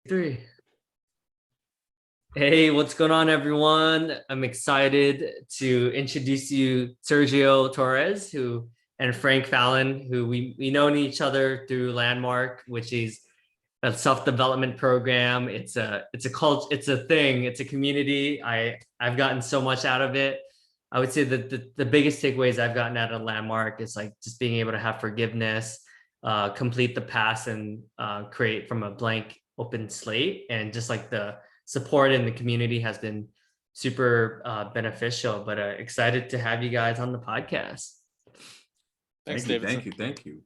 Three. Hey, what's going on, everyone? I'm excited to introduce you Sergio Torres, and Frank Fallon, who we known each other through Landmark, which is a self-development program. It's a cult, it's a thing, it's a community. I've gotten so much out of it. I would say that the biggest takeaways I've gotten out of Landmark is like just being able to have forgiveness, complete the past, and create from a blank open slate, and just like the support in the community has been super beneficial. But excited to have you guys on the podcast. Thanks, Davidson. Thank you.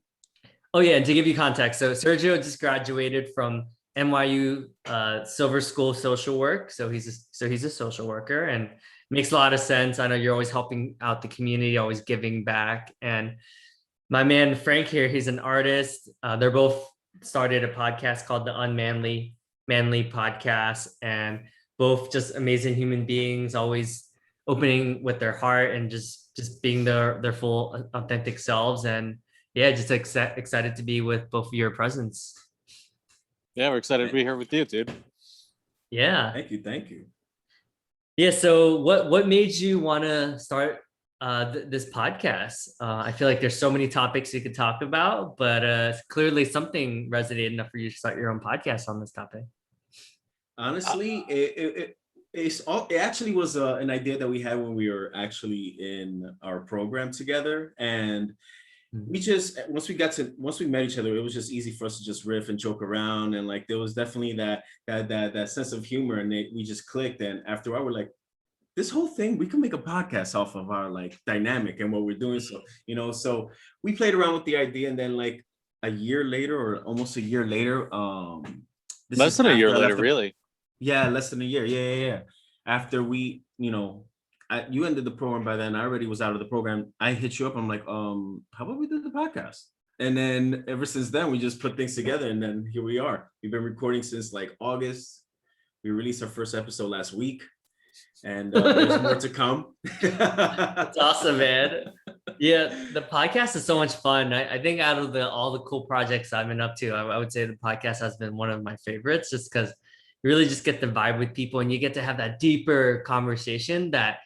Oh yeah, and to give you context, so Sergio just graduated from NYU Silver School of Social Work. So he's a social worker, and makes a lot of sense. I know you're always helping out the community, always giving back. And my man Frank here, he's an artist. They're both started a podcast called the Unmanly Podcast, and both just amazing human beings, always opening with their heart and just being their full authentic selves. And yeah, just excited to be with both of your presence. Yeah, we're excited to be here with you, dude. Yeah. Thank you. Yeah. So what made you want to start this podcast? I feel like there's so many topics you could talk about, but clearly something resonated enough for you to start your own podcast on this topic. Honestly, it actually was an idea that we had when we were actually in our program together, and we just once we met each other, it was just easy for us to just riff and joke around, and like there was definitely that sense of humor, and we just clicked. And after a while, we're like, this whole thing, we can make a podcast off of our like dynamic and what we're doing. So so we played around with the idea, and then like a year later, or almost a year later, less than a year later, really. Yeah, less than a year. Yeah. After we, you ended the program by then. I already was out of the program. I hit you up. I'm like, how about we do the podcast? And then ever since then, we just put things together, and then here we are. We've been recording since like August. We released our first episode last week, and there's more to come. That's awesome, man. Yeah, the podcast is so much fun. I think out of all the cool projects I've been up to, I would say the podcast has been one of my favorites, just because you really just get the vibe with people, and you get to have that deeper conversation that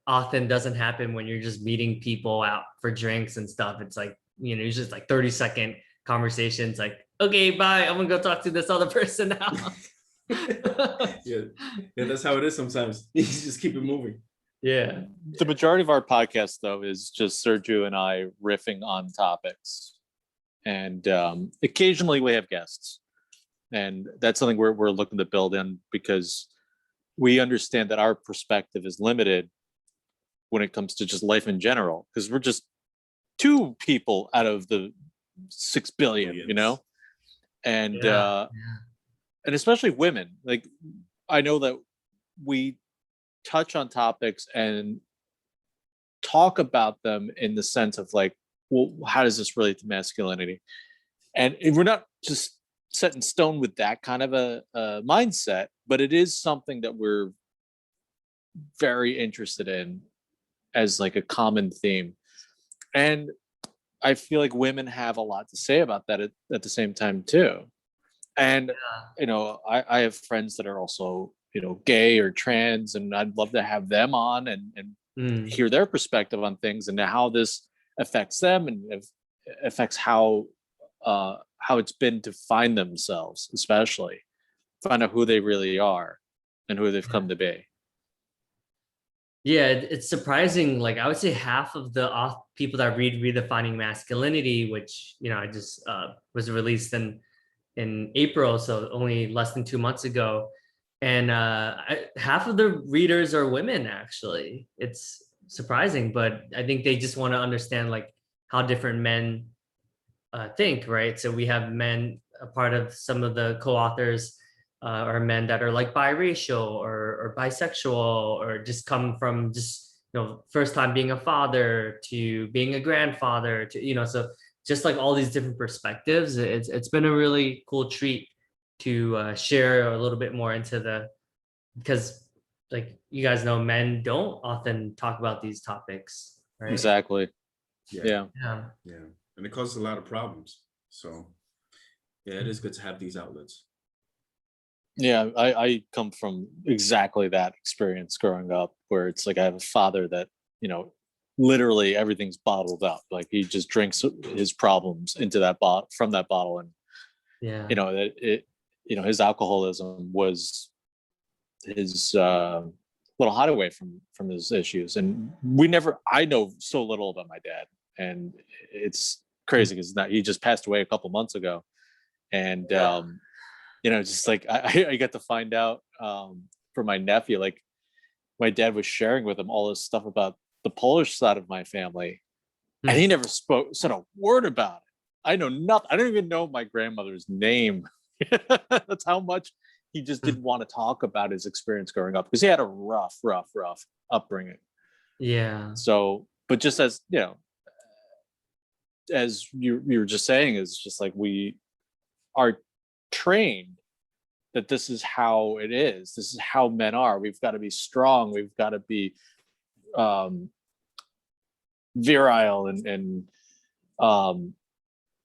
often doesn't happen when you're just meeting people out for drinks and stuff. It's like, it's just like 30-second conversations, like, okay, bye, I'm gonna go talk to this other person now. yeah, that's how it is sometimes. You just keep it moving. Yeah. The majority of our podcast, though, is just Sergio and I riffing on topics, and occasionally we have guests, and that's something we're looking to build in, because we understand that our perspective is limited when it comes to just life in general, because we're just two people out of the 6 billion, and and especially women. Like, I know that we touch on topics and talk about them in the sense of like, well, how does this relate to masculinity? And we're not just set in stone with that kind of a mindset, but it is something that we're very interested in as like a common theme. And I feel like women have a lot to say about that at the same time too. And I have friends that are also gay or trans, and I'd love to have them on and hear their perspective on things, and how this affects them, and affects how it's been to find themselves, especially find out who they really are and who they've come to be. Yeah, it's surprising. Like, I would say half of the people that read Redefining Masculinity, which I just was released in April, so only less than 2 months ago, and half of the readers are women. Actually, it's surprising, but I think they just want to understand like how different men think, right? So we have men, a part of some of the co-authors are men that are like biracial or bisexual, or just come from just first time being a father to being a grandfather to so just like all these different perspectives. It's been a really cool treat to share a little bit more into because like you guys know, men don't often talk about these topics, right? Exactly. Yeah. And it causes a lot of problems. So yeah, it is good to have these outlets. Yeah, I come from exactly that experience growing up, where it's like I have a father that, literally everything's bottled up. Like he just drinks his problems into that bottle, from that bottle. And, Yeah. that his alcoholism was his little hideaway from his issues. And I know so little about my dad. And it's crazy because he just passed away a couple months ago. And, just like I got to find out from my nephew, like my dad was sharing with him all this stuff about the Polish side of my family, and he never said a word about it. I know nothing. I don't even know my grandmother's name. That's how much he just didn't want to talk about his experience growing up, because he had a rough upbringing. Yeah. So, but just as as you were just saying, is just like we are trained that this is how it is. This is how men are. We've got to be strong. We've got to be virile, and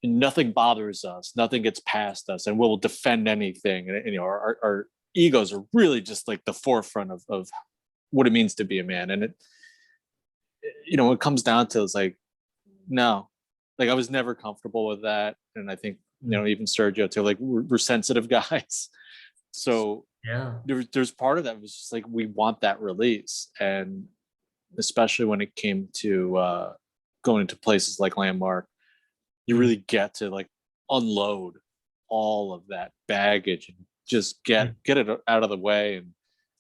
nothing bothers us. Nothing gets past us, and we'll defend anything. And our egos are really just like the forefront of what it means to be a man. And it when it comes down to, it's like, no, like I was never comfortable with that. And I think even Sergio too, like we're sensitive guys. So Yeah. there's part of that was just like, we want that release. And especially when it came to going to places like Landmark, you really get to like unload all of that baggage and just get it out of the way,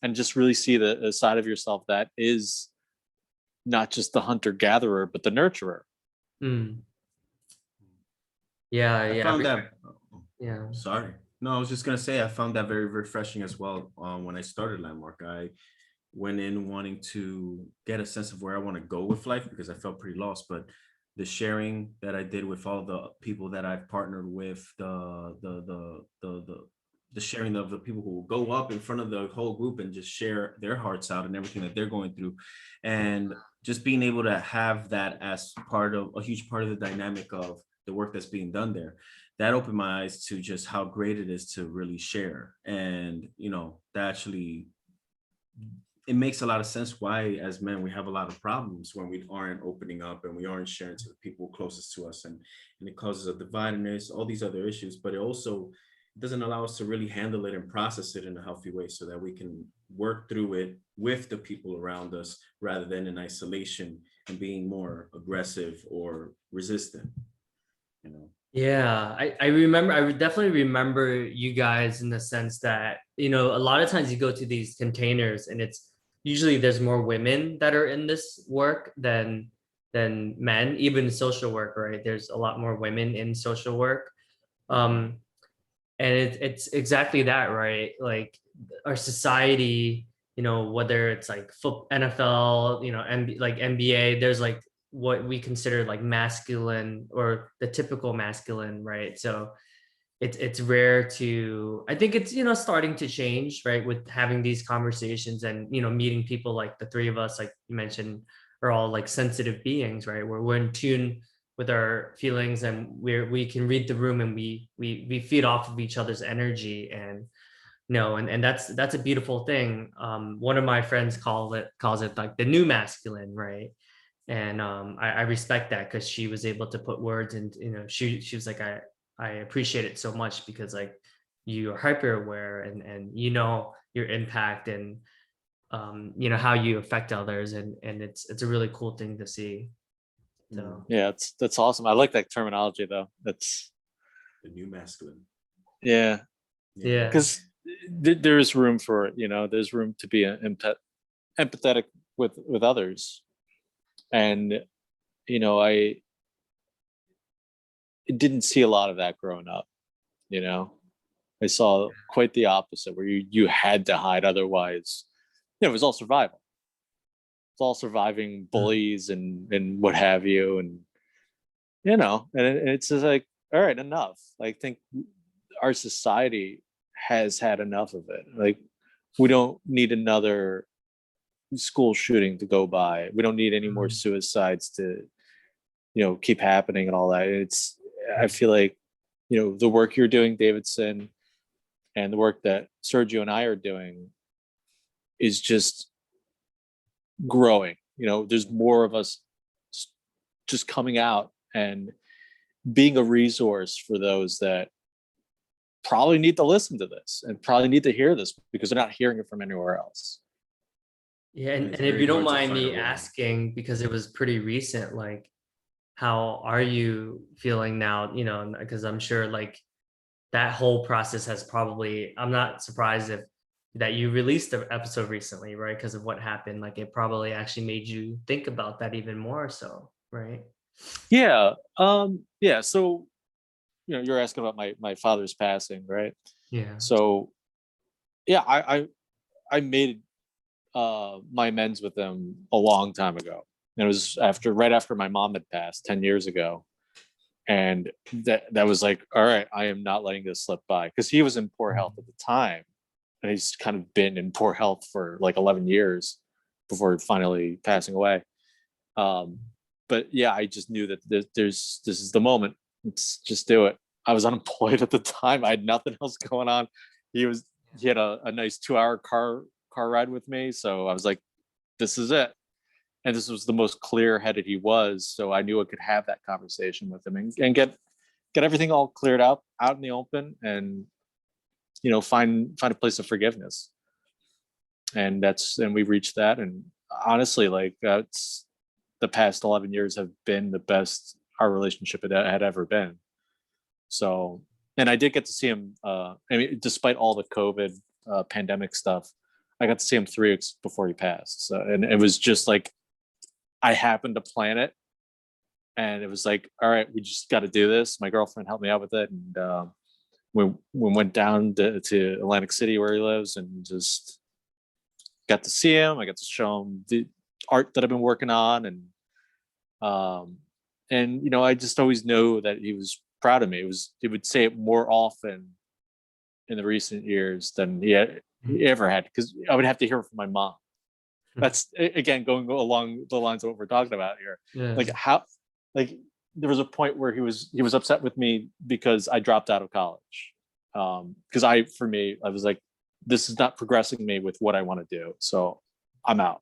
and just really see the side of yourself that is not just the hunter gatherer, but the nurturer. Yeah. I found that. Yeah. Sorry. No, I was just gonna say I found that very refreshing as well. When I started Landmark, I went in wanting to get a sense of where I want to go with life, because I felt pretty lost. But the sharing that I did with all the people that I've partnered with, the sharing of the people who will go up in front of the whole group and just share their hearts out and everything that they're going through, and just being able to have that as part of a huge part of the dynamic of the work that's being done there, that opened my eyes to just how great it is to really share. And that actually, it makes a lot of sense why as men we have a lot of problems when we aren't opening up and we aren't sharing to the people closest to us, and it causes a dividedness, all these other issues. But it also doesn't allow us to really handle it and process it in a healthy way, so that we can work through it with the people around us, rather than in isolation and being more aggressive or resistant. Yeah, I remember, I would definitely remember you guys in the sense that, a lot of times you go to these containers and it's usually there's more women that are in this work than men, even social work, right? There's a lot more women in social work. And it's exactly that, right? Like our society, whether it's like NFL, like NBA, there's like what we consider like masculine, or the typical masculine, right? So it's rare to, I think it's starting to change, right, with having these conversations and meeting people like the three of us, like you mentioned, are all like sensitive beings, right, where we're in tune with our feelings, and we can read the room, and we feed off of each other's energy. And and that's a beautiful thing. One of my friends calls it like the new masculine, right? And I respect that, because she was able to put words, and she was like, I appreciate it so much, because like you are hyper aware, and your impact, and how you affect others, and it's a really cool thing to see. So yeah, that's awesome. I like that terminology though. That's the new masculine. Yeah, yeah, because there is room for it. There's room to be empathetic with others. And I didn't see a lot of that growing up. I saw quite the opposite, where you had to hide, otherwise it was all survival. It's all surviving bullies and what have you. And and it's just like, all right, enough. I think our society has had enough of it. Like, we don't need another school shooting to go by. We don't need any more suicides to keep happening and all that. I feel like the work you're doing, Davidson, and the work that Sergio and I are doing is just growing. There's more of us just coming out and being a resource for those that probably need to listen to this and probably need to hear this because they're not hearing it from anywhere else. Yeah, and if you don't mind me asking, because it was pretty recent, like, how are you feeling now? Because I'm sure like that whole process has probably, I'm not surprised if that you released the episode recently, right? Because of what happened, like it probably actually made you think about that even more so, right? Yeah. Yeah. So, you're asking about my father's passing, right? Yeah. So yeah, I made my amends with him a long time ago. And it was right after my mom had passed 10 years ago. And that was like, all right, I am not letting this slip by, because he was in poor health at the time. And he's kind of been in poor health for like 11 years before finally passing away. But yeah, I just knew that this is the moment. Let's just do it. I was unemployed at the time. I had nothing else going on. He had a nice 2-hour car ride with me. So I was like, this is it. And this was the most clear-headed he was. So I knew I could have that conversation with him and get everything all cleared out in the open, and find a place of forgiveness. And we reached that. And honestly, like, that's the past 11 years have been the best our relationship had ever been. So, and I did get to see him, despite all the COVID pandemic stuff, I got to see him 3 weeks before he passed. So, and it was just like, I happened to plan it, and it was like, all right, we just got to do this. My girlfriend helped me out with it. And we went down to Atlantic City where he lives, and just got to see him. I got to show him the art that I've been working on. And I just always know that he was proud of me. He would say it more often in the recent years than he ever had, because I would have to hear it from my mom. That's, again, going along the lines of what we're talking about here. Yeah. Like there was a point where he was upset with me because I dropped out of college. Because I was like, this is not progressing me with what I want to do, so I'm out.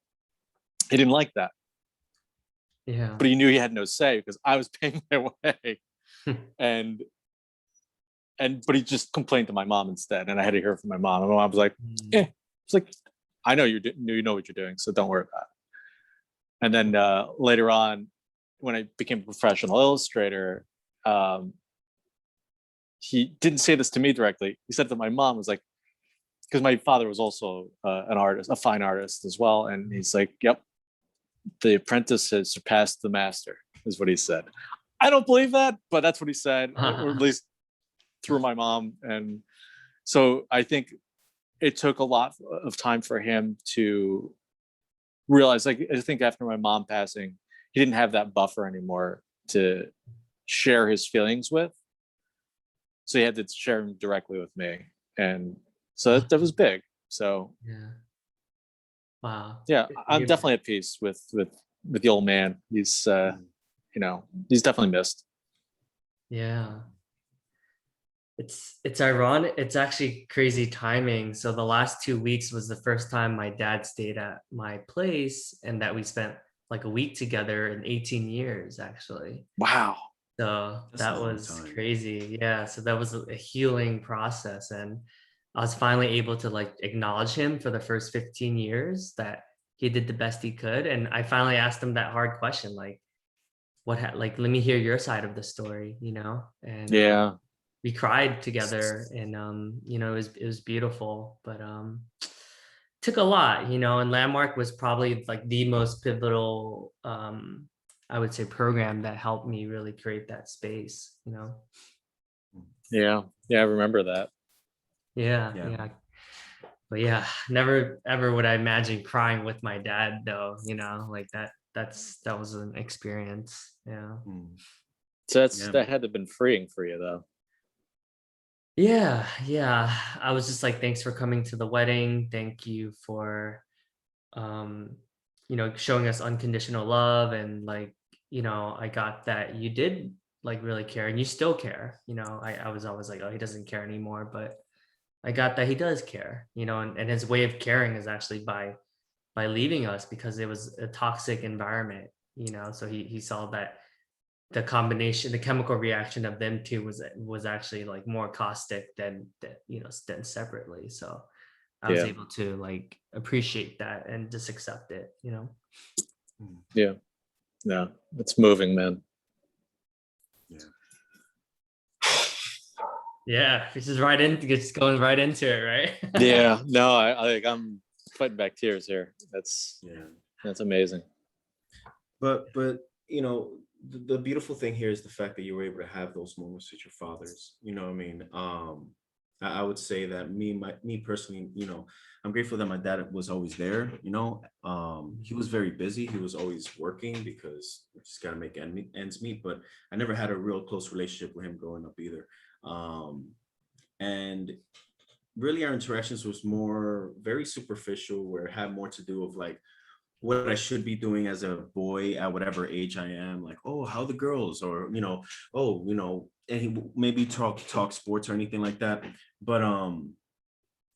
He didn't like that. Yeah. But he knew he had no say because I was paying my way. But he just complained to my mom instead, and I had to hear from my mom. And my mom was like, it's like, I know you know what you're doing, so don't worry about it. And then later on, when I became a professional illustrator, he didn't say this to me directly. He said to my mom, was like, because my father was also an artist, a fine artist as well. And he's like, yep, the apprentice has surpassed the master, is what he said. I don't believe that, but that's what he said, or at least through my mom. And so I think it took a lot of time for him to realize, like, I think after my mom passing, he didn't have that buffer anymore to share his feelings with. So he had to share them directly with me. And so that was big. So yeah. Wow. Yeah, I'm definitely at peace with the old man. He's he's definitely missed. Yeah. It's ironic. It's actually crazy timing. So the last 2 weeks was the first time my dad stayed at my place, and that we spent like a week together in 18 years, actually. Wow. So that was crazy. Yeah. So that was a healing process. And I was finally able to like acknowledge him for the first 15 years that he did the best he could. And I finally asked him that hard question, like, let me hear your side of the story, And yeah, we cried together, and it was beautiful, but took a lot, and Landmark was probably like the most pivotal, I would say, program that helped me really create that space, Yeah, I remember that. Yeah. But yeah, never ever would I imagine crying with my dad though, like that was an experience. Yeah. So that had to have been freeing for you though. Yeah. I was just like, thanks for coming to the wedding. Thank you for showing us unconditional love, and like, I got that you did like really care, and you still care. I was always like, oh, he doesn't care anymore, but I got that he does care, you know, and his way of caring is actually by leaving us because it was a toxic environment, you know. So he saw that the combination, the chemical reaction of them two was actually like more caustic than you know, than separately. So I was Yeah. able to like appreciate that and just accept it, you know. Yeah. No, it's moving, man. Yeah. Yeah, this is right in, just going right into it, right? Yeah. No, I'm fighting back tears here. That's Yeah. amazing. But you know, the beautiful thing here is the fact that you were able to have those moments with your fathers. You know what I mean? I would say that me personally, you know, I'm grateful that my dad was always there. You know, he was very busy. He was always working because you just got to make ends meet. But I never had a real close relationship with him growing up either. And really, our interactions was more very superficial, where it had more to do with like what I should be doing as a boy at whatever age I am, like, oh, how the girls, or you know, oh, you know, and he maybe talk sports or anything like that. But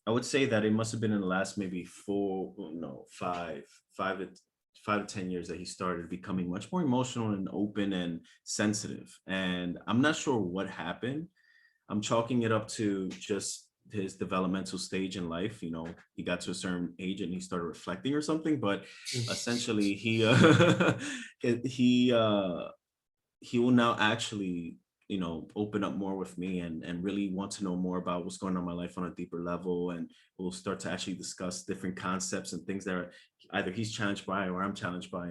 I would say that it must have been in the last maybe 5 to 10 years that he started becoming much more emotional and open and sensitive. And I'm not sure what happened. I'm chalking it up to just his developmental stage in life. You know, he got to a certain age and he started reflecting or something. But essentially, he will now actually, you know, open up more with me and really want to know more about what's going on in my life on a deeper level. And we'll start to actually discuss different concepts and things that are either he's challenged by or I'm challenged by.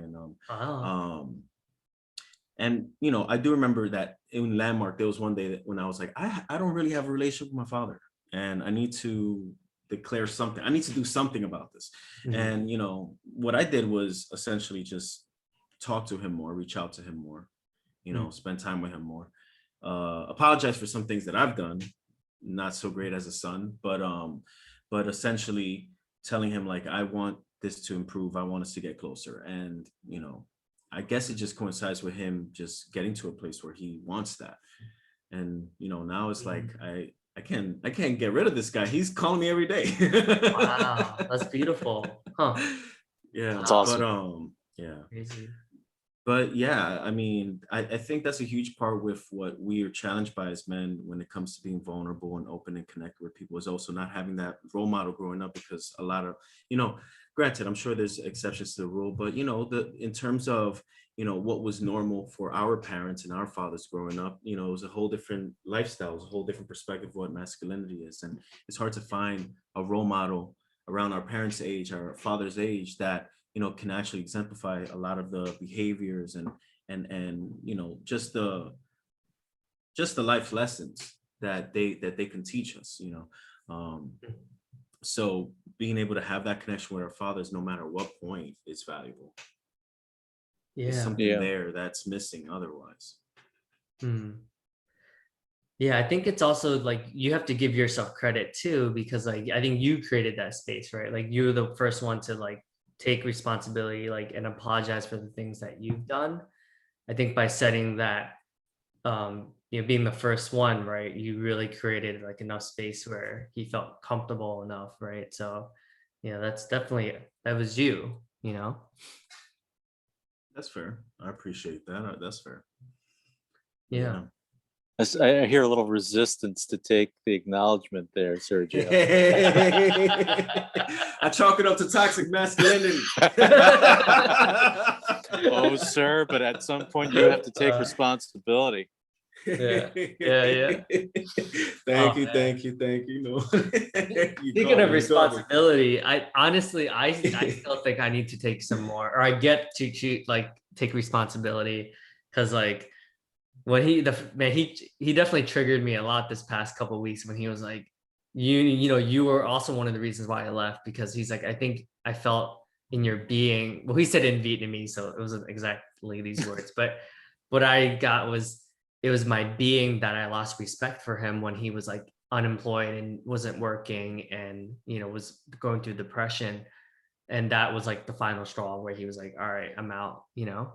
And you know, I do remember that in Landmark, there was one day that when I was like, I don't really have a relationship with my father, and I need to declare something. I need to do something about this. Mhm. And you know, what I did was essentially just talk to him more, reach out to him more, you know, spend time with him more. Apologize for some things that I've done, not so great as a son, but essentially telling him like, I want this to improve. I want us to get closer. And you know, I guess it just coincides with him just getting to a place where he wants that. And you know, now it's like I can't get rid of this guy. He's calling me every day. Wow, that's beautiful. Huh. Yeah. That's awesome. But yeah. Crazy. But yeah, I mean, I think that's a huge part with what we are challenged by as men when it comes to being vulnerable and open and connect with people, is also not having that role model growing up. Because a lot of, you know, granted, I'm sure there's exceptions to the rule, but you know, in terms of, you know, what was normal for our parents and our fathers growing up, you know, it was a whole different lifestyle, it was a whole different perspective of what masculinity is. And it's hard to find a role model around our parents' age, our father's age, that you know can actually exemplify a lot of the behaviors and you know just the life lessons that they can teach us, you know. So being able to have that connection with our fathers no matter what point is valuable. There's Yeah. something there that's missing otherwise. Yeah, I think it's also like you have to give yourself credit too, because like I think you created that space, right? Like you're the first one to like take responsibility, like, and apologize for the things that you've done. I think by setting that, you know, being the first one, right, you really created like enough space where he felt comfortable enough, right? So, you know, that's definitely, that was you, you know. That's fair. I appreciate that. That's fair. Yeah. I hear a little resistance to take the acknowledgement there, Sergio. I chalk it up to toxic masculinity. Oh, sir, but at some point you have to take responsibility. Yeah. Thank you. No. Speaking of responsibility, I honestly, I still think I need to take some more, or I get to like take responsibility, because like when he definitely triggered me a lot this past couple of weeks when he was like, you know, you were also one of the reasons why I left, because he's like, I think I felt in your being, well, he said in Vietnamese, so it wasn't exactly these words, but what I got was, it was my being that I lost respect for him when he was like unemployed and wasn't working and, you know, was going through depression. And that was like the final straw where he was like, all right, I'm out, you know.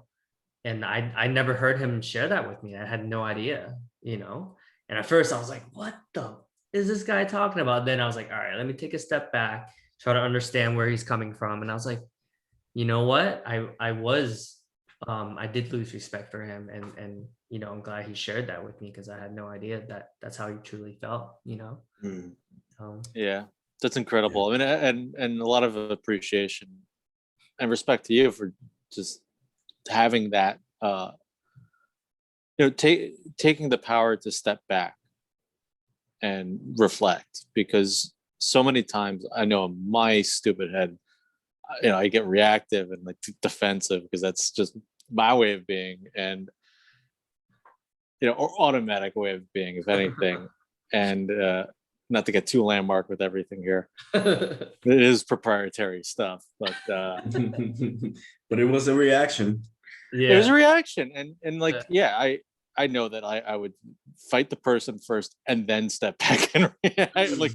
And I never heard him share that with me. I had no idea, you know. And at first I was like, what the is this guy talking about? Then I was like, all right, let me take a step back, try to understand where he's coming from. And I was like, you know what? I did lose respect for him, and I'm glad he shared that with me, because I had no idea that that's how he truly felt. Mm. Yeah, that's incredible. I mean, and a lot of appreciation and respect to you for just having that, taking the power to step back and reflect, because so many times I know in my stupid head, I get reactive and like defensive, because that's just my way of being, and or automatic way of being, if anything. And not to get too landmark with everything here, it is proprietary stuff, but But it was a reaction. it was a Yeah. reaction, and like, I know that I would fight the person first and then step back and react, like,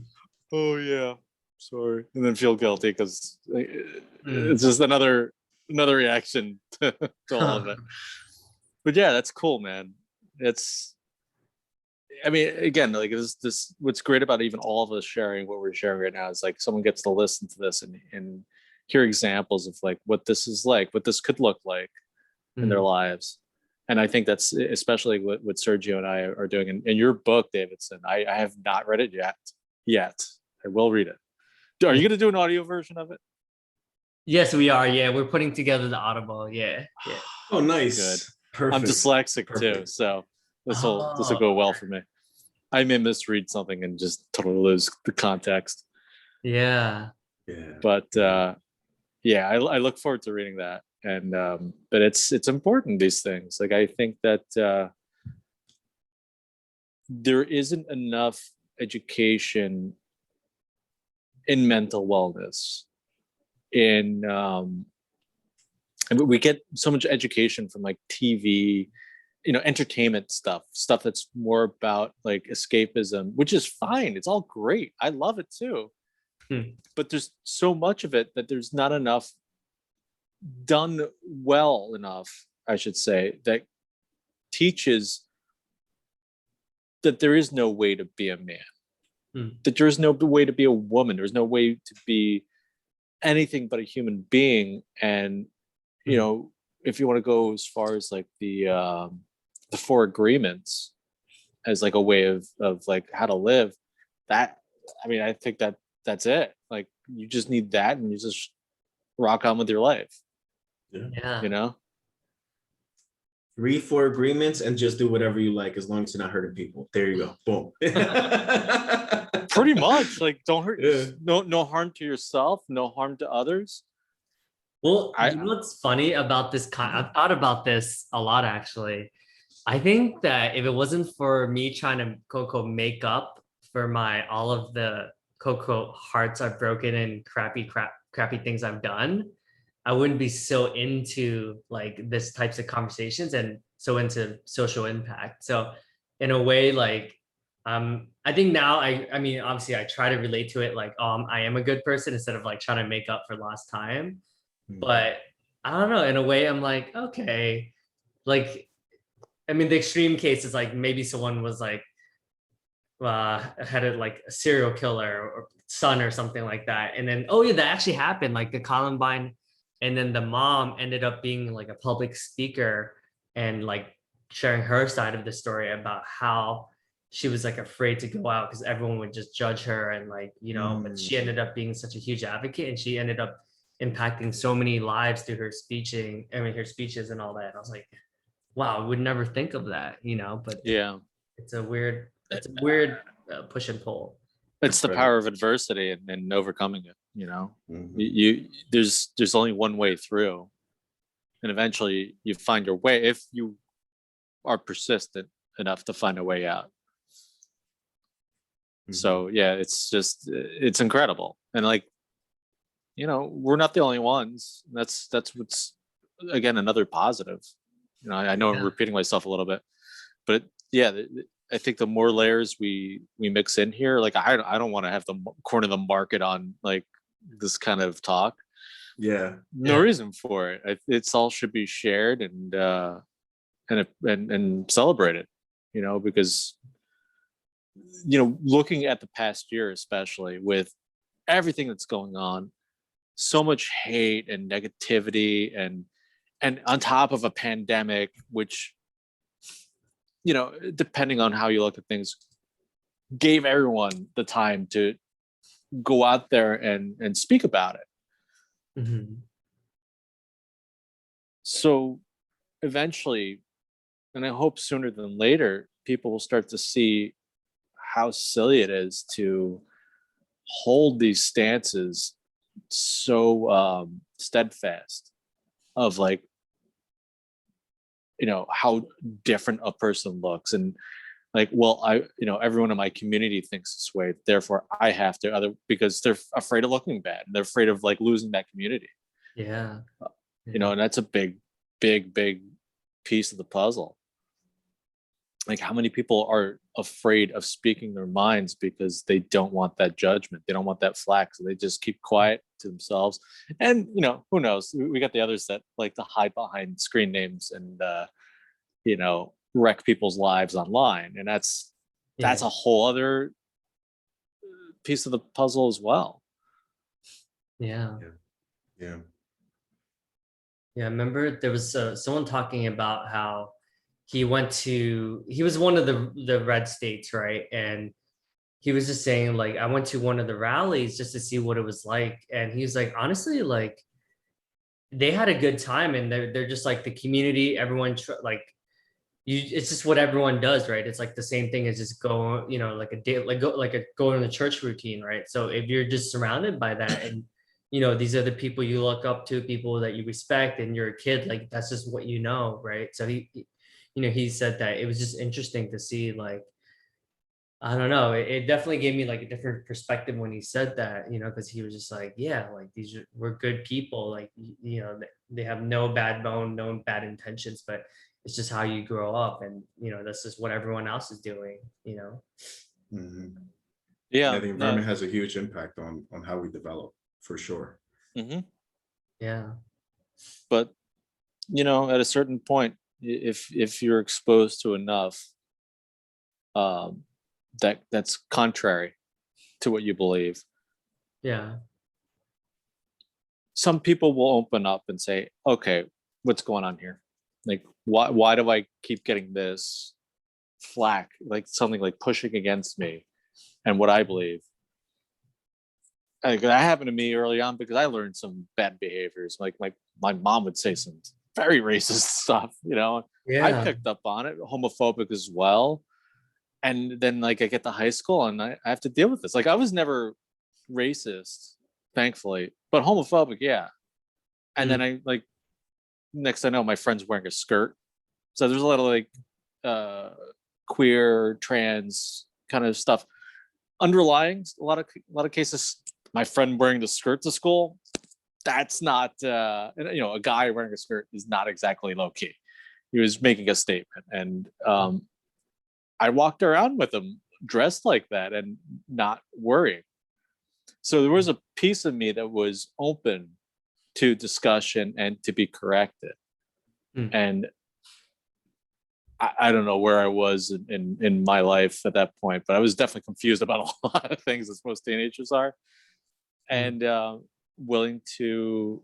oh yeah, sorry, and then feel guilty, because it's just another reaction to all of it. But yeah, that's cool, man. I mean, again, like, this what's great about even all of us sharing what we're sharing right now is like someone gets to listen to this and hear examples of like what this is like, what this could look like in their lives. And I think that's especially what Sergio and I are doing. In your book, Davidson, I have not read it yet. I will read it. Are you going to do an audio version of it? Yes, we are. Yeah, we're putting together the Audible. Yeah. Oh, nice. Good. Perfect. I'm dyslexic too, so this will go well for me. I may misread something and just totally lose the context. Yeah. But yeah, I look forward to reading that. And but it's important, these things. Like, I think that there isn't enough education in mental wellness. And we get so much education from like TV, entertainment stuff that's more about like escapism, which is fine. It's all great. I love it too. But there's so much of it that there's not enough done well enough, I should say, that teaches that there is no way to be a man, that there is no way to be a woman. There's no way to be anything but a human being. And, if you want to go as far as like the 4 agreements as like a way of like how to live, that, I mean, I think that's it. Like, you just need that, and you just rock on with your life. Yeah. Read 4 agreements and just do whatever you like, as long as you're not hurting people. There you go. Boom. Pretty much. Like, don't hurt. No harm to yourself. No harm to others. Well, you know what's funny about this? I've thought about this a lot, actually. I think that if it wasn't for me trying to quote make up for all of the quote hearts I've broken and crappy things I've done, I wouldn't be so into like this types of conversations and so into social impact. So in a way, like, I think now I mean, obviously I try to relate to it like, I am a good person, instead of like trying to make up for lost time. But I don't know, in a way I'm like, okay, like, I mean, the extreme case is like maybe someone was like, had a serial killer or son or something like that. And then, oh yeah, that actually happened, like the Columbine. And then the mom ended up being like a public speaker and like sharing her side of the story about how she was like afraid to go out because everyone would just judge her. And like, but she ended up being such a huge advocate, and she ended up impacting so many lives through her speeches and all that. And I was like, wow, I would never think of that, but yeah, it's a weird push and pull. It's the power of adversity and overcoming it. You there's only one way through, and eventually you find your way if you are persistent enough to find a way out. So yeah, it's incredible. And like, we're not the only ones. That's what's, again, another positive. I know I'm repeating myself a little bit, but yeah, I think the more layers we mix in here, like, I don't want to have the corner of the market on like this kind of talk. No reason for it. It's all should be shared and celebrated, because looking at the past year, especially with everything that's going on, so much hate and negativity, and on top of a pandemic, which, depending on how you look at things, gave everyone the time to go out there and speak about it. Mm-hmm. So eventually, and I hope sooner than later, people will start to see how silly it is to hold these stances so steadfast of like, how different a person looks, and like, well, everyone in my community thinks this way, therefore I have to, because they're afraid of looking bad. They're afraid of like losing that community. Yeah. And that's a big piece of the puzzle. Like, how many people are afraid of speaking their minds because they don't want that judgment, they don't want that flack, so they just keep quiet to themselves. And who knows, we got the others that like to hide behind screen names and wreck people's lives online, and that's a whole other piece of the puzzle as well. Yeah. Yeah. I remember there was someone talking about how he was one of the red states, right? And he was just saying, like, I went to one of the rallies just to see what it was like. And he was like, honestly, like, they had a good time, and they're just like the community, everyone it's just what everyone does, right? It's like the same thing as just go, like a day, go in the church routine, right? So if you're just surrounded by that, and these are the people you look up to, people that you respect, and you're a kid, like that's just what right? So he said that it was just interesting to see, like, I don't know, it definitely gave me like a different perspective when he said that, because he was just like, yeah, like we're good people, like, they have no bad bone, no bad intentions, but it's just how you grow up, and that's just what everyone else is doing. Mm-hmm. Yeah, the environment has a huge impact on how we develop, for sure. Mm-hmm. Yeah, but at a certain point, if you're exposed to enough that's contrary to what you believe, yeah, some people will open up and say, okay, what's going on here? Like, why do I keep getting this flack, like something like pushing against me and what I believe? That happened to me early on because I learned some bad behaviors. Like my mom would say some very racist stuff, I picked up on it, homophobic as well. And then like I get to high school and I have to deal with this. Like, I was never racist, thankfully, but homophobic, yeah. And then I like, next I know, my friend's wearing a skirt. So there's a lot of like queer, trans kind of stuff underlying. A lot of cases, my friend wearing the skirt to school, that's not a guy wearing a skirt is not exactly low key. He was making a statement, and I walked around with him dressed like that and not worrying. So there was a piece of me that was open to discussion and to be corrected. And I don't know where I was in my life at that point, but I was definitely confused about a lot of things, as most teenagers are, and willing to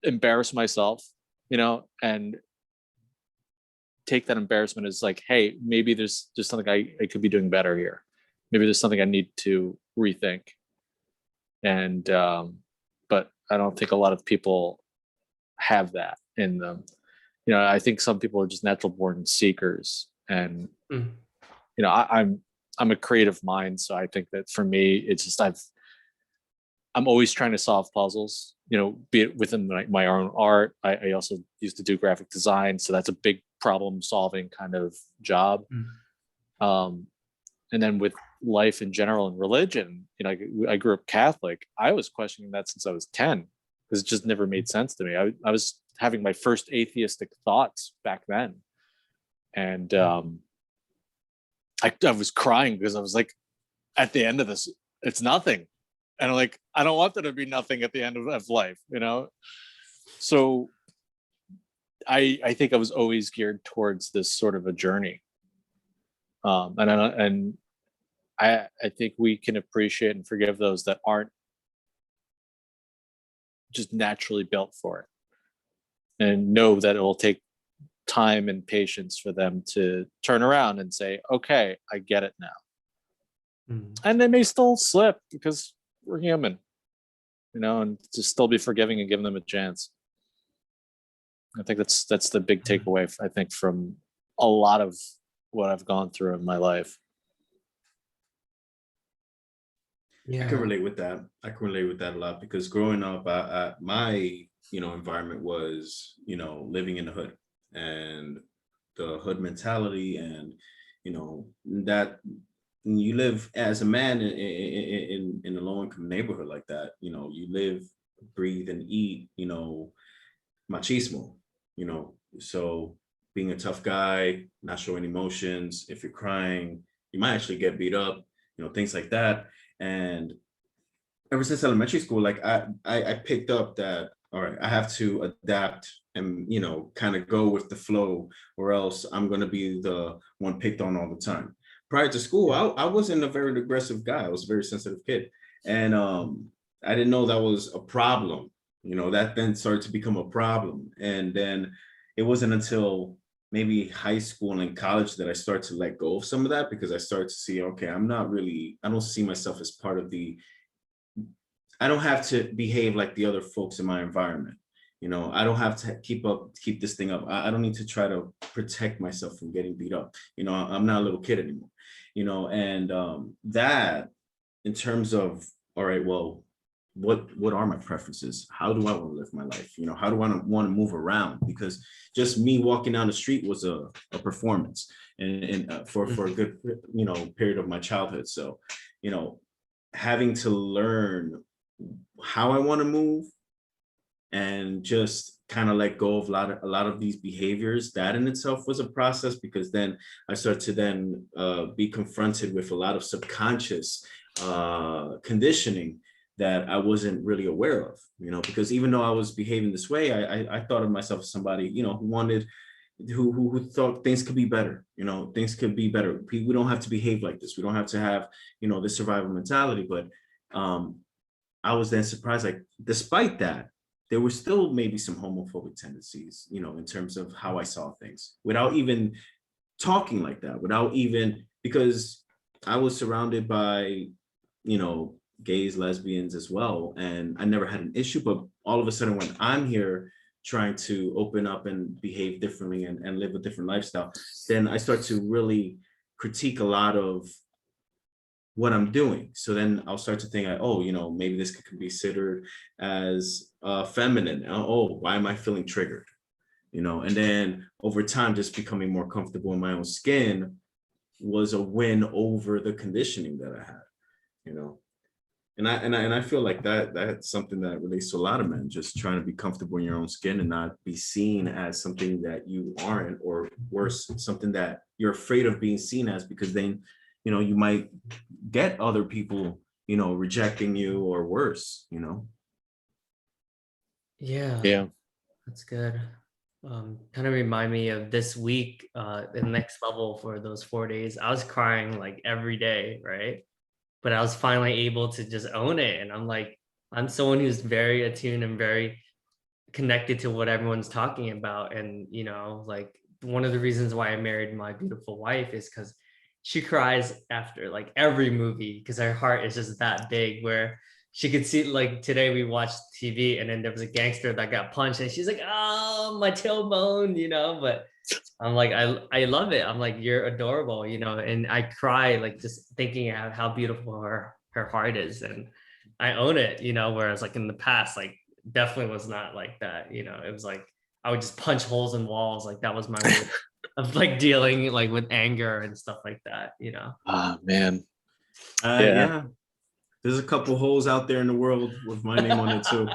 embarrass myself, and take that embarrassment as like, hey, maybe there's just something I could be doing better here. Maybe there's something I need to rethink. And but I don't think a lot of people have that in them. I think some people are just natural born seekers, and I'm a creative mind, so I think that for me, it's just I'm always trying to solve puzzles. Be it within my own art. I also used to do graphic design, so that's a big problem solving kind of job. And then with life in general and religion, I grew up Catholic. I was questioning that since I was 10 because it just never made sense to me. I was having my first atheistic thoughts back then, and I was crying because I was like, at the end of this, it's nothing, and I'm like, I don't want there to be nothing at the end of life, So I think I was always geared towards this sort of a journey, And I think we can appreciate and forgive those that aren't just naturally built for it, and know that it will take time and patience for them to turn around and say, okay, I get it now. And they may still slip because we're human, and to still be forgiving and giving them a chance. I think that's the big takeaway, I think, from a lot of what I've gone through in my life. I can relate with that. I can relate with that a lot, because growing up, my environment was living in the hood, and the hood mentality, and that when you live as a man in a low income neighborhood like that, you live, breathe, and eat machismo. So being a tough guy, not showing emotions. If you're crying, you might actually get beat up. Things like that. And ever since elementary school, like I picked up that, all right, I have to adapt and kind of go with the flow, or else I'm going to be the one picked on all the time. Prior to school, I wasn't a very aggressive guy. I was a very sensitive kid, and I didn't know that was a problem. That then started to become a problem, and then it wasn't until maybe high school and college that I started to let go of some of that, because I started to see, okay, I don't see myself as part of I don't have to behave like the other folks in my environment. I don't have to keep this thing up. I don't need to try to protect myself from getting beat up. I'm not a little kid anymore, and that, in terms of, all right, well, what are my preferences? How do I want to live my life? How do I want to move around? Because just me walking down the street was a performance, and for a good period of my childhood. So having to learn how I want to move, and just kind of let go of a lot of these behaviors, that in itself was a process, because then I started to then be confronted with a lot of subconscious conditioning that I wasn't really aware of, because even though I was behaving this way, I thought of myself as somebody, who thought things could be better. Things could be better. We don't have to behave like this. We don't have to have, this survival mentality. But I was then surprised, like, despite that, there were still maybe some homophobic tendencies, in terms of how I saw things, without even talking like that, because I was surrounded by, gays, lesbians as well. And I never had an issue, but all of a sudden, when I'm here trying to open up and behave differently, and live a different lifestyle, then I start to really critique a lot of what I'm doing. So then I'll start to think, maybe this could be considered as feminine. Oh, why am I feeling triggered? And then over time, just becoming more comfortable in my own skin was a win over the conditioning that I had, and I feel like that's something that relates to a lot of men, just trying to be comfortable in your own skin and not be seen as something that you aren't, or worse, something that you're afraid of being seen as, because then you might get other people rejecting you, or worse. Yeah, that's good. Kind of remind me of this week, the next level for those 4 days. I was crying like every day, right? But I was finally able to just own it. And I'm like, I'm someone who's very attuned and very connected to what everyone's talking about. And, like, one of the reasons why I married my beautiful wife is because she cries after like every movie, because her heart is just that big, where she could see, like, today we watched TV and then there was a gangster that got punched and she's like, oh, my tailbone, but I'm like, I love it. I'm like, you're adorable, and I cry like just thinking how beautiful her heart is, and I own it, whereas like in the past, like, definitely was not like that. It was like I would just punch holes in walls, like that was my way of like dealing like with anger and stuff like that. Ah, man. Yeah. There's a couple holes out there in the world with my name on it too.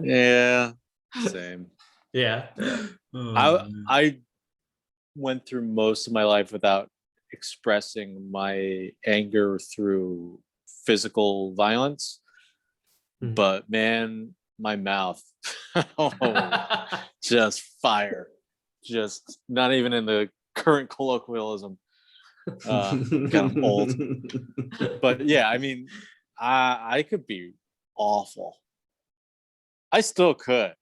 Yeah, same. Yeah. I went through most of my life without expressing my anger through physical violence. But man, my mouth, just fire. Just not even in the current colloquialism. kind of old. But yeah, I mean, I could be awful. I still could.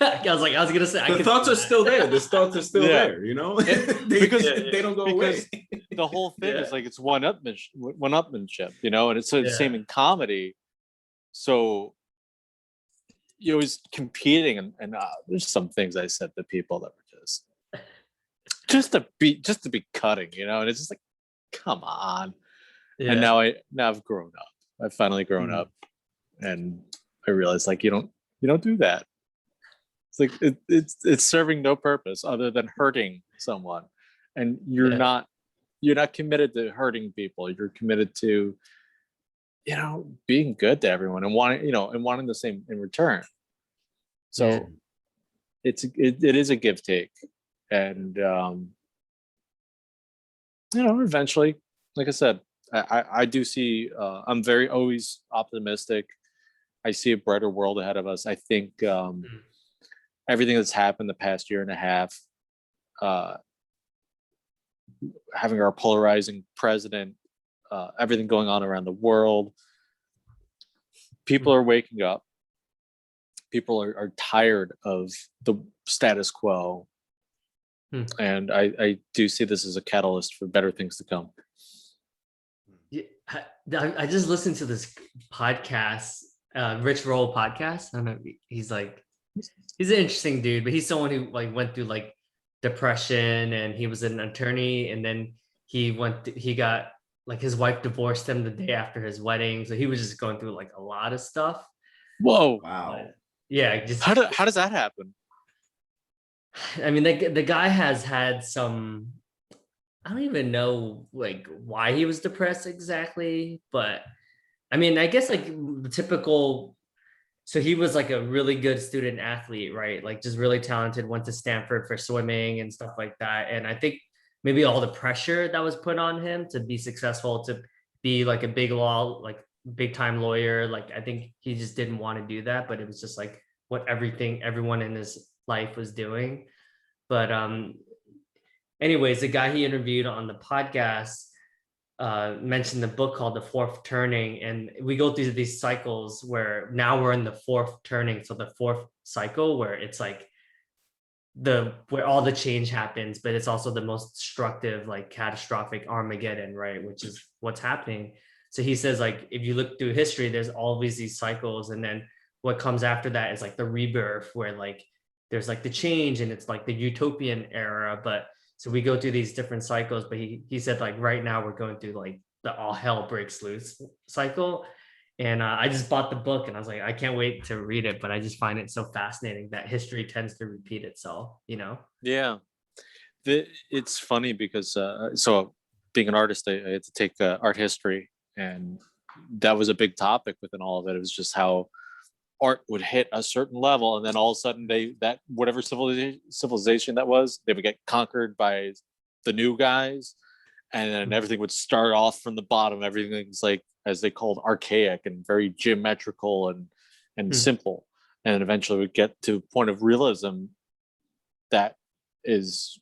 I was gonna say, I The could thoughts see are that. still there. The thoughts are still Yeah. there, you know? Because- they don't go away. the whole thing is Yeah. like it's one-upmanship, you know, and it's the Yeah. same in comedy. So you're always competing, and there's some things I said to people that were just to be cutting, you know, and it's just like, come on. Yeah. And now I've grown up. I've finally grown up, and I realized like you don't do that. It's like it's serving no purpose other than hurting someone, and you're not committed to hurting people. You're committed to, you know, being good to everyone and wanting the same in return. So it is a give take, and you know, eventually, like I said, I do see. I'm very always optimistic. I see a brighter world ahead of us. I think everything that's happened the past year and a half, having our polarizing president, everything going on around the world, people are waking up. People are tired of the status quo. And I do see this as a catalyst for better things to come. Yeah, I just listened to this podcast, Rich Roll podcast. I don't know. He's an interesting dude, but he's someone who like went through like depression, and he was an attorney, and then he got like his wife divorced him the day after his wedding, so he was just going through like a lot of stuff. Whoa! Wow. But, yeah. Just how does that happen? I mean, the guy has had some. I don't even know like why he was depressed exactly, but I mean, I guess like the typical. So he was like a really good student athlete, right? Like just really talented, went to Stanford for swimming and stuff like that. And I think maybe all the pressure that was put on him to be successful, to be like a big time lawyer. Like, I think he just didn't want to do that, but it was just like what everyone in his life was doing. But anyways, the guy he interviewed on the podcast mentioned the book called The Fourth Turning, and we go through these cycles where now we're in the fourth turning. So the fourth cycle where it's like where all the change happens, but it's also the most destructive, like catastrophic Armageddon, right? Which is what's happening. So he says, like, if you look through history, there's always these cycles, and then what comes after that is like the rebirth, where like there's like the change, and it's like the utopian era. But so we go through these different cycles, but he said like right now we're going through like the all hell breaks loose cycle. And I just bought the book, and I was like, I can't wait to read it. But I just find it so fascinating that history tends to repeat itself, you know? Yeah. It's funny because so being an artist, I had to take art history, and that was a big topic within all of it. It was just how art would hit a certain level, and then all of a sudden that whatever civilization that was, they would get conquered by the new guys, and then everything would start off from the bottom. Everything's like, as they called, archaic and very geometrical and simple, and eventually would get to a point of realism that is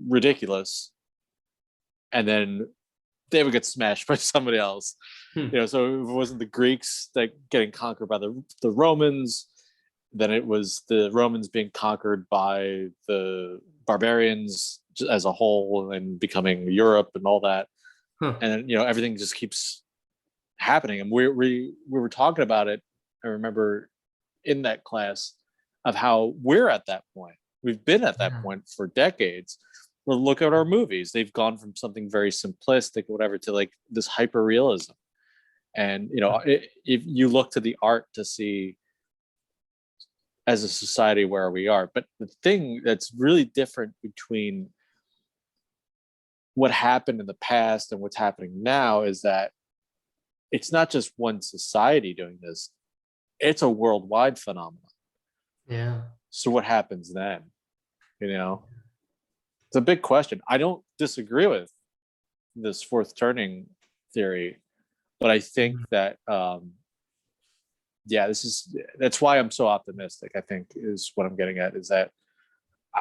ridiculous, and then they would get smashed by somebody else. You know, so if it wasn't the Greeks that getting conquered by the Romans, then it was the Romans being conquered by the barbarians as a whole and becoming Europe and all that. And you know, everything just keeps happening. And we were talking about it, I remember, in that class, of how we're at that point. We've been at that point for decades. Well, look at our movies. They've gone from something very simplistic, whatever, to like this hyper realism. And, you know, if you look to the art to see as a society where we are, but the thing that's really different between what happened in the past and what's happening now is that it's not just one society doing this. It's a worldwide phenomenon. Yeah. So what happens then? You know? It's a big question. I don't disagree with this fourth turning theory, but I think that that's why I'm so optimistic. I think is what I'm getting at, is that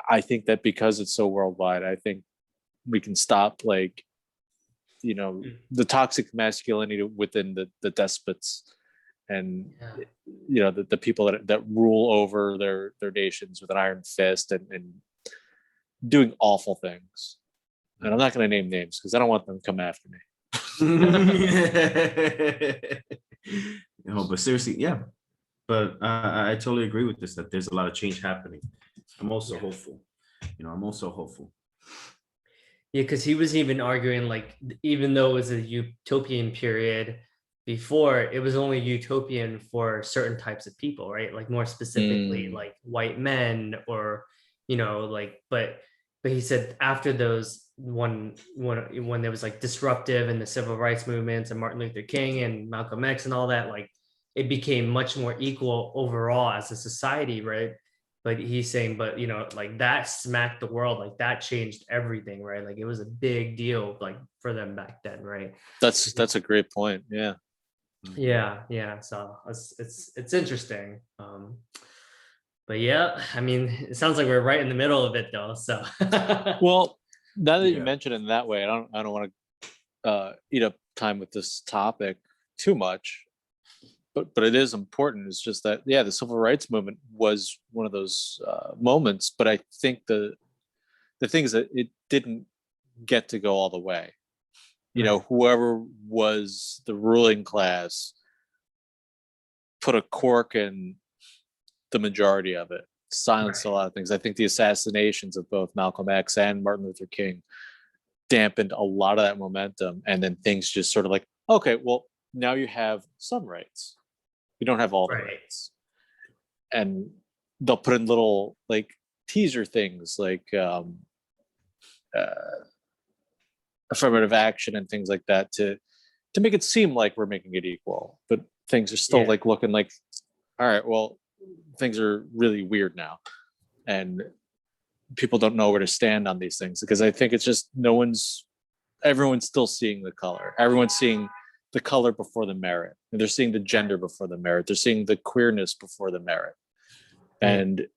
I think that because it's so worldwide, I think we can stop like the toxic masculinity within the despots, and the people that rule over their nations with an iron fist and doing awful things. And I'm not going to name names because I don't want them to come after me. But seriously, yeah. But I totally agree with this, that there's a lot of change happening. I'm also hopeful. I'm also hopeful. Yeah, because he was even arguing, like, even though it was a utopian period before, it was only utopian for certain types of people, right? Like more specifically, like white men, or but he said after those when there was like disruptive and the civil rights movements and Martin Luther King and Malcolm X and all that, like it became much more equal overall as a society, right? But he's saying, like that smacked the world, like that changed everything, right? Like it was a big deal, like for them back then, right? That's a great point. Yeah. Yeah. So it's interesting. But yeah, I mean, it sounds like we're right in the middle of it though. So well, now that you mention it in that way, I don't want to eat up time with this topic too much. But it is important. It's just that, the civil rights movement was one of those moments. But I think the thing is that it didn't get to go all the way. Whoever was the ruling class put a cork in the majority of it, silenced a lot of things. I think the assassinations of both Malcolm X and Martin Luther King dampened a lot of that momentum. And then things just sort of like, okay, well, now you have some rights. You don't have all the rights. And they'll put in little like teaser things like affirmative action and things like that to make it seem like we're making it equal. But things are still like looking like, all right, well, things are really weird now. And people don't know where to stand on these things, because I think it's just everyone's still seeing the color. Everyone's seeing the color before the merit, and they're seeing the gender before the merit. They're seeing the queerness before the merit, and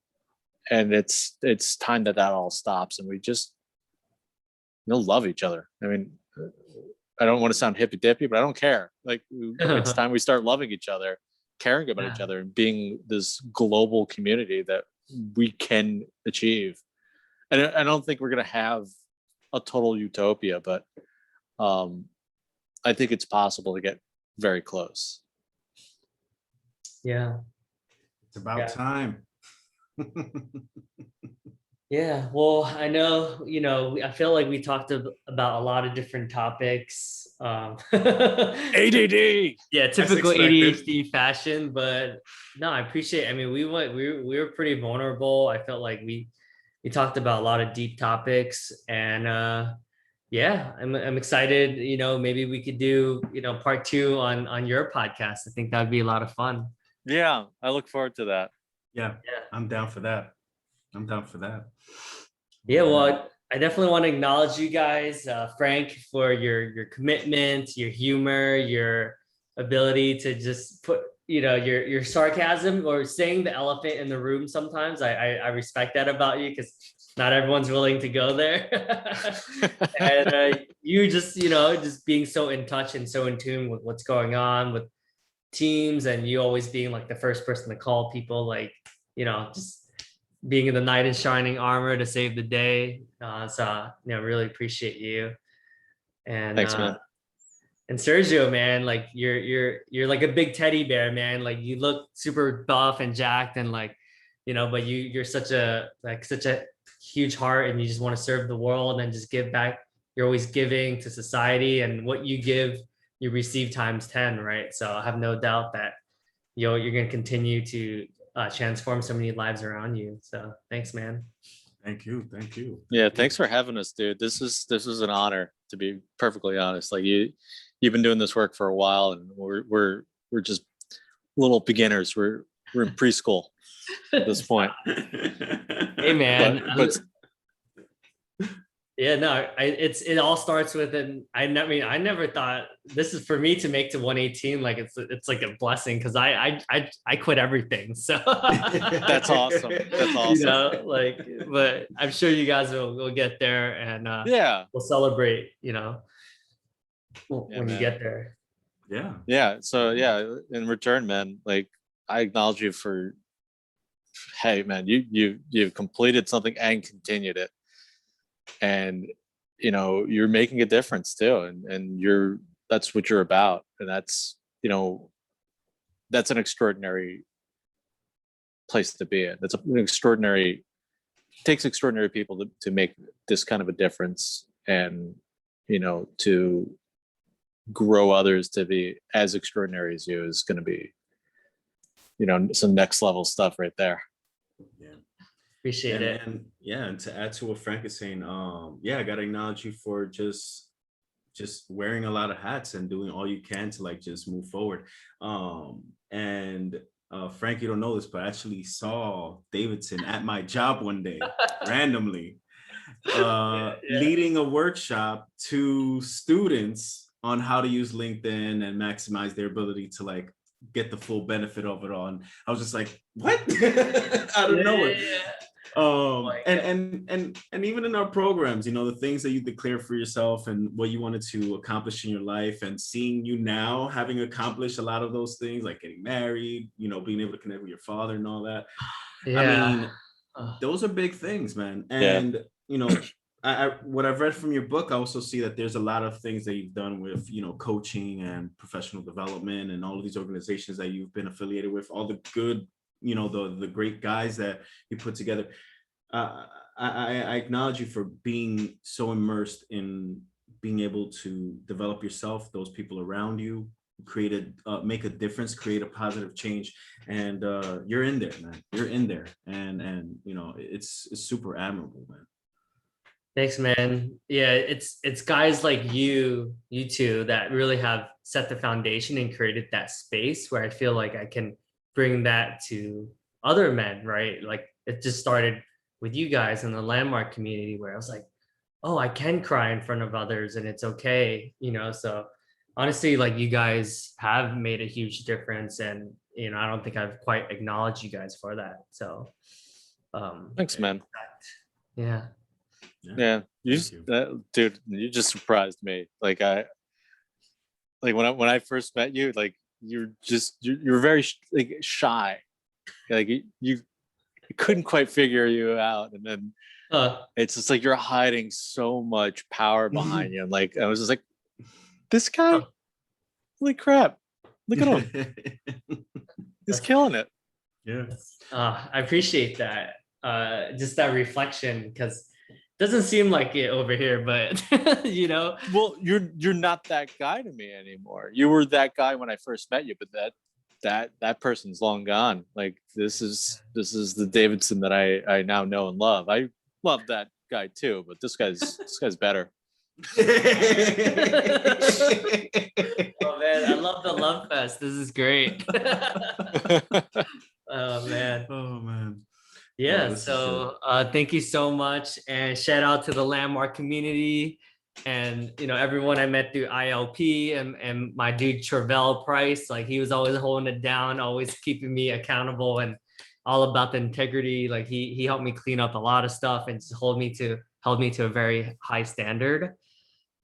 it's time that all stops, and we just love each other. I mean, I don't want to sound hippy dippy, but I don't care. Like it's time we start loving each other, caring about each other, and being this global community that we can achieve. And I don't think we're gonna have a total utopia, but I think it's possible to get very close. Yeah. It's about time. Yeah. Well, I know, I feel like we talked about a lot of different topics. ADD. Yeah, typical ADHD fashion, but no, I appreciate it. I mean, we were pretty vulnerable. I felt like we talked about a lot of deep topics, and I'm excited. Maybe we could do part 2 on your podcast. I think that'd be a lot of fun. Yeah, I look forward to that. Yeah. I'm down for that. Yeah, well, I definitely want to acknowledge you guys, Frank, for your commitment, your humor, your ability to just put your sarcasm, or saying the elephant in the room. Sometimes I respect that about you, because not everyone's willing to go there. And you just being so in touch and so in tune with what's going on with teams, and you always being like the first person to call people, like just being in the knight in shining armor to save the day. So really appreciate you. And thanks, man. And Sergio, man, like you're like a big teddy bear, man. Like you look super buff and jacked, and like but you're such a huge heart, and you just want to serve the world and just give back. You're always giving to society, and what you give, you receive times 10, right? So I have no doubt that you're going to continue to transform so many lives around you. So thanks, man. Thank you. Yeah, thanks for having us, dude. This is an honor, to be perfectly honest. Like you've been doing this work for a while, and we're just little beginners. We're in preschool at this point. Hey, man. But yeah, no, it all starts with I never thought this is for me to make to 118. Like it's like a blessing, because I quit everything. So that's awesome. But I'm sure you guys will get there, and yeah, we'll celebrate. when you get there. Yeah. So in return, man, like I acknowledge you for, hey man, you've completed something and continued it, and you're making a difference too, and that's what you're about, and that's that's an extraordinary place to be in. That's an extraordinary, takes extraordinary people to make this kind of a difference, and to grow others to be as extraordinary as you is going to be some next level stuff right there. Yeah. Appreciate it. And to add to what Frank is saying, I gotta acknowledge you for just wearing a lot of hats and doing all you can to like just move forward. And Frank, you don't know this, but I actually saw Davidson at my job one day randomly leading a workshop to students on how to use LinkedIn and maximize their ability to like get the full benefit of it all. And I was just like, what? Out of nowhere. And even in our programs, the things that you declare for yourself and what you wanted to accomplish in your life, and seeing you now having accomplished a lot of those things, like getting married, being able to connect with your father and all that. I mean, those are big things, man. And what I've read from your book, I also see that there's a lot of things that you've done with, coaching and professional development and all of these organizations that you've been affiliated with, all the good, the great guys that you put together. I acknowledge you for being so immersed in being able to develop yourself, those people around you, make a difference, create a positive change. And you're in there, man. You're in there. And it's super admirable, man. Thanks, man. Yeah, it's guys like you two that really have set the foundation and created that space where I feel like I can bring that to other men, right? Like it just started with you guys in the Landmark community where I was like, oh, I can cry in front of others and it's okay, so honestly, like you guys have made a huge difference, and I don't think I've quite acknowledged you guys for that. So thanks, man. Yeah. Dude, you just surprised me. Like when I first met you, like you're very like shy, like you couldn't quite figure you out, and then it's just like you're hiding so much power behind you. And like I was just like, this guy, holy crap, look at him, he's killing it. Yeah. I appreciate that. Just that reflection, because doesn't seem like it over here, but Well, you're not that guy to me anymore. You were that guy when I first met you, but that person's long gone. Like this is the Davidson that I now know and love. I love that guy too, but this guy's better. Oh man, I love the love fest. This is great. Oh man. Yeah, so thank you so much, and shout out to the Landmark community, and everyone I met through ILP, and my dude Travell Price. Like he was always holding it down, always keeping me accountable, and all about the integrity. Like he helped me clean up a lot of stuff and just held me to a very high standard.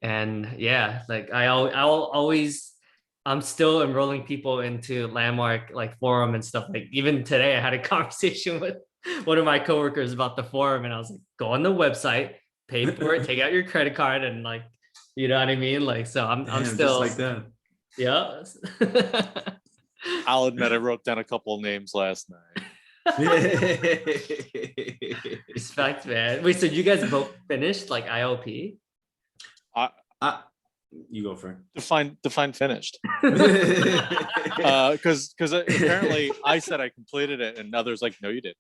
And yeah, like I'm still enrolling people into Landmark like forum and stuff. Like even today I had a conversation with one of my coworkers about the forum, and I was like, go on the website, pay for it, take out your credit card, and like, you know what I mean? Like, so I'm still just like that. Yeah. I'll admit I wrote down a couple of names last night. Respect, man. Wait, so you guys both finished like IOP? You go, Frank. Define finished. Because apparently I said I completed it, and others like, no, you didn't.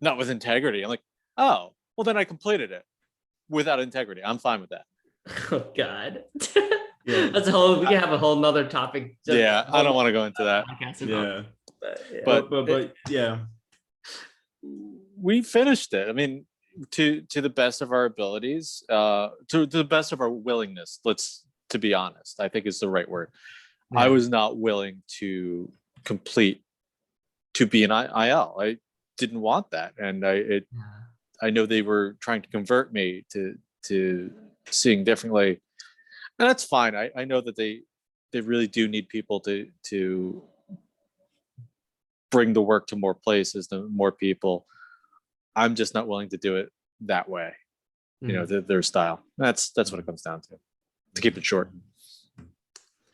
Not with integrity. I'm like, oh, well then I completed it without integrity. I'm fine with that. Oh God. Yeah. We can have a whole nother topic. I don't want to go into that. But yeah. We finished it. I mean, to the best of our abilities, to the best of our willingness, to be honest, I think is the right word. Yeah. I was not willing to be an IL. I didn't want that. And I know they were trying to convert me to seeing differently. And that's fine. I know that they really do need people to bring the work to more places, to more people. I'm just not willing to do it that way. You know, their style. That's what it comes down to keep it short.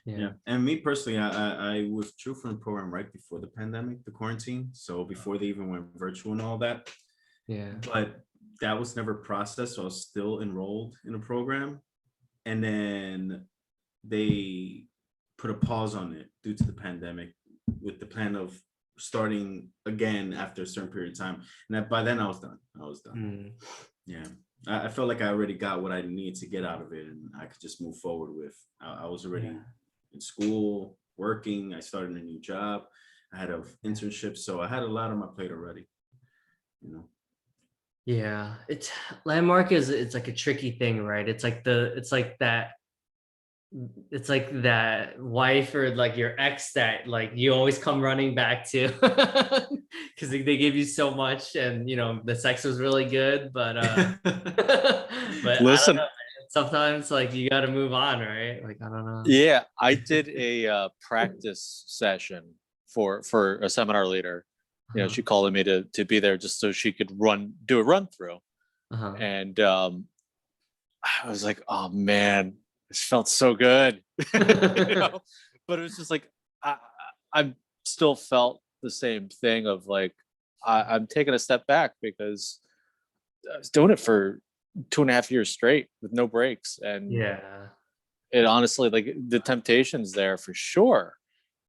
Yeah. And me personally, I withdrew from the program right before the pandemic, the quarantine. So before they even went virtual and all that. Yeah. But that was never processed. So I was still enrolled in a program. And then they put a pause on it due to the pandemic with the plan of starting again after a certain period of time. And by then I was done. Yeah. I felt like I already got what I needed to get out of it, and I could just move forward with. I was already in school, working. I started a new job. I had an internship, so I had a lot on my plate already. You know. Yeah, it's Landmark it's like a tricky thing, right? It's like that wife or like your ex that like you always come running back to because they give you so much, and you know the sex was really good, but but Listen, I don't know, man. Sometimes like you got to move on, right? Like I don't know. Yeah, I did a practice session for a seminar leader. You know, she called me to be there just so she could do a run through, and I was like, oh man, this felt so good. You know? But it was just like I still felt the same thing of like I'm taking a step back because I was doing it for 2.5 years straight with no breaks, and it honestly, like, the temptation's there for sure.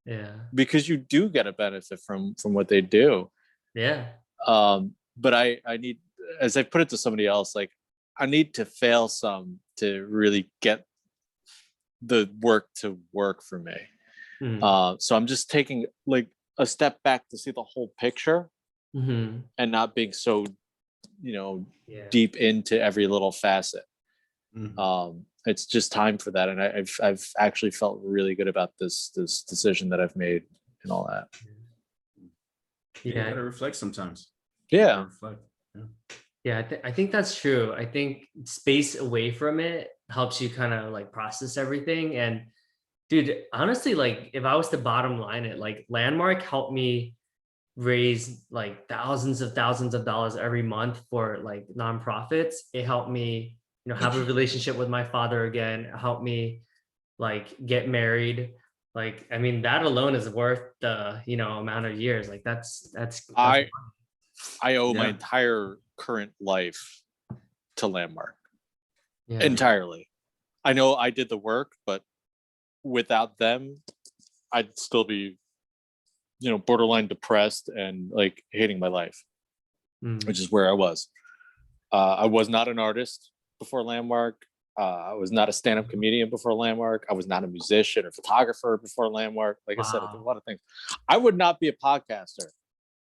Yeah. Because you do get a benefit from what they do. Yeah. But I need, as I put it to somebody else, like I need to fail some to really get the work to work for me. So I'm just taking like a step back to see the whole picture and not being so, deep into every little facet. It's just time for that, and I've actually felt really good about this decision that I've made and all that. You gotta reflect sometimes. Yeah. I think that's true. I think space away from it helps you kind of like process everything. And dude, honestly, like if I was to bottom line it, like Landmark helped me raise like thousands of dollars every month for like nonprofits. It helped me, have a relationship with my father again. It helped me like get married. Like, I mean, that alone is worth the, amount of years. Like that's I owe my entire current life to Landmark. Entirely. I know I did the work, but without them, I'd still be, borderline depressed and like hating my life, which is where I was. I was not an artist before Landmark. I was not a stand-up comedian before Landmark. I was not a musician or photographer before Landmark. Like I said, I did a lot of things. I would not be a podcaster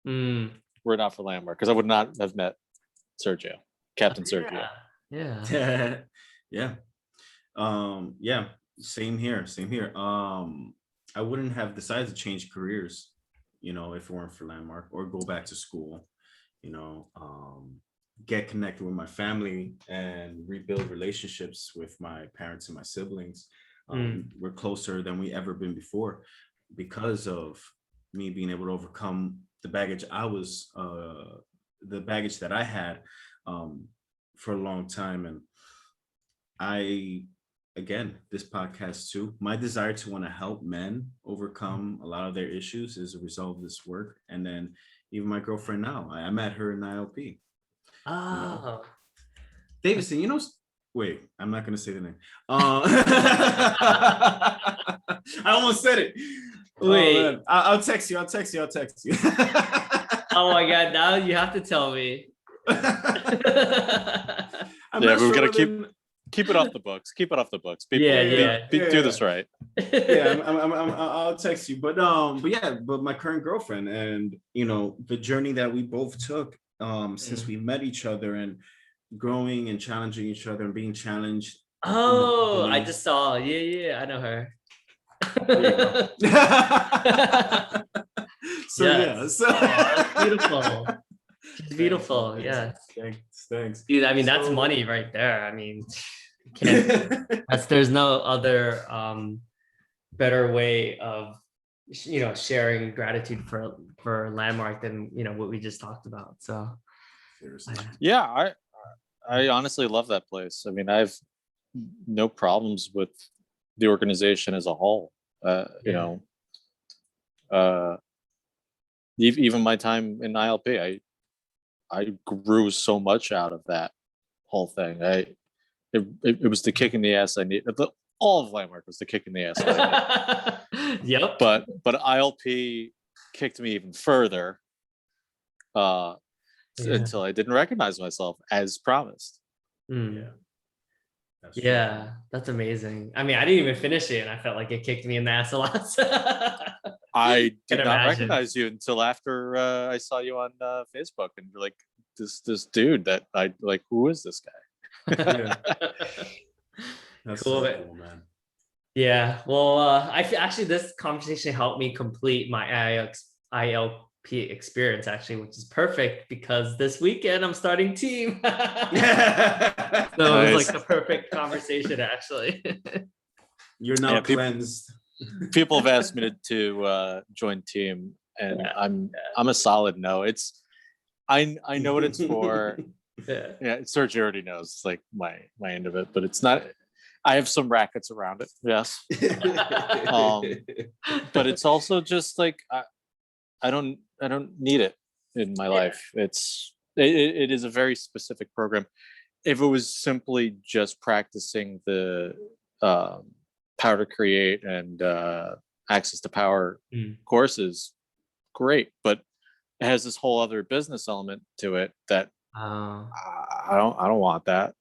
were it not for Landmark, because I would not have met Sergio, Captain Sergio. Same here. I wouldn't have decided to change careers, if it weren't for Landmark, or go back to school, get connected with my family and rebuild relationships with my parents and my siblings. We're closer than we ever been before because of me being able to overcome the baggage that I had for a long time. And this podcast too, my desire to want to help men overcome a lot of their issues is a result of this work. And then even my girlfriend now, I met her in ILP. Davidson, wait, I'm not going to say the name. I almost said it. Wait, I'll text you. Oh my God, now you have to tell me. We're going to keep it off the books. Keep it off the books. People, do this right. I'll text you. But my current girlfriend, and the journey that we both took since we met each other, and growing and challenging each other and being challenged. I just saw. I know her. That's beautiful. She's beautiful. Yes. Thanks. Dude, I mean, that's money right there. I mean, you There's no other better way of sharing gratitude for Landmark than what we just talked about. So Seriously. Yeah, I honestly love that place. I mean, I have no problems with the organization as a whole. Even my time in ILP, I grew so much out of that whole thing. It was the kick in the ass I need. All of Landmark was the kick in the ass I need. Yep. But ILP kicked me even further until I didn't recognize myself as promised. Mm. Yeah. That's amazing. I mean, I didn't even finish it, and I felt like it kicked me in the ass a lot. I did not imagine. recognize you until after I saw you on Facebook, and you're like, this dude that I like. Who is this guy? Yeah. That's Cool. so cool, man. Yeah. Well, actually this conversation helped me complete my ILP experience, actually, which is perfect because this weekend I'm starting team. So it was like the perfect conversation, actually. You're now cleansed. People have asked me to join team, and I'm a solid no. I know what it's for. Yeah, Sergio already knows. It's like my end of it, but it's not. I have some rackets around it. Yes. But it's also just like I don't need it in my life. It is a very specific program. If it was simply just practicing the Power to Create and Access to Power courses, great. But it has this whole other business element to it that I don't want that.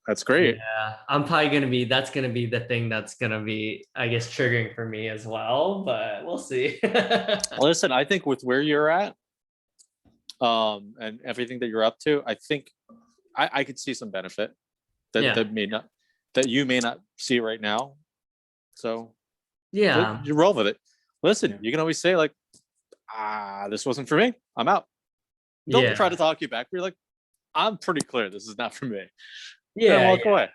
That's great. Yeah, I'm probably that's gonna be the thing that's gonna be, I guess, triggering for me as well, but we'll see. Listen, I think with where you're at, and everything that you're up to, I think I could see some benefit that you may not see right now. So yeah, you roll with it. Listen, you can always say like, this wasn't for me. I'm out. Don't try to talk you back. You're like, I'm pretty clear this is not for me. Walk away.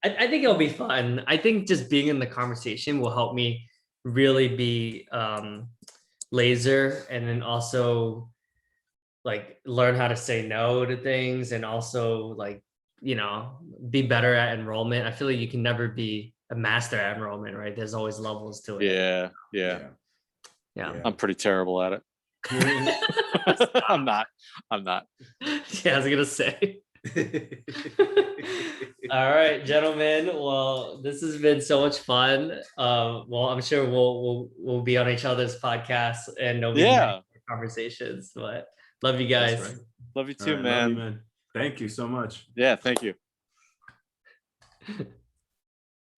I think it'll be fun. I think just being in the conversation will help me really be laser, and then also like learn how to say no to things, and also like be better at enrollment. I feel like you can never be a master at enrollment, right? There's always levels to it. Yeah. Yeah. I'm pretty terrible at it. I'm not. Yeah, I was gonna say. All right, gentlemen. Well, this has been so much fun. Well, I'm sure we'll be on each other's podcasts and there'll be conversations. But love you guys. Right. Love you too, right, man. love you, man. Thank you so much. Yeah, thank you.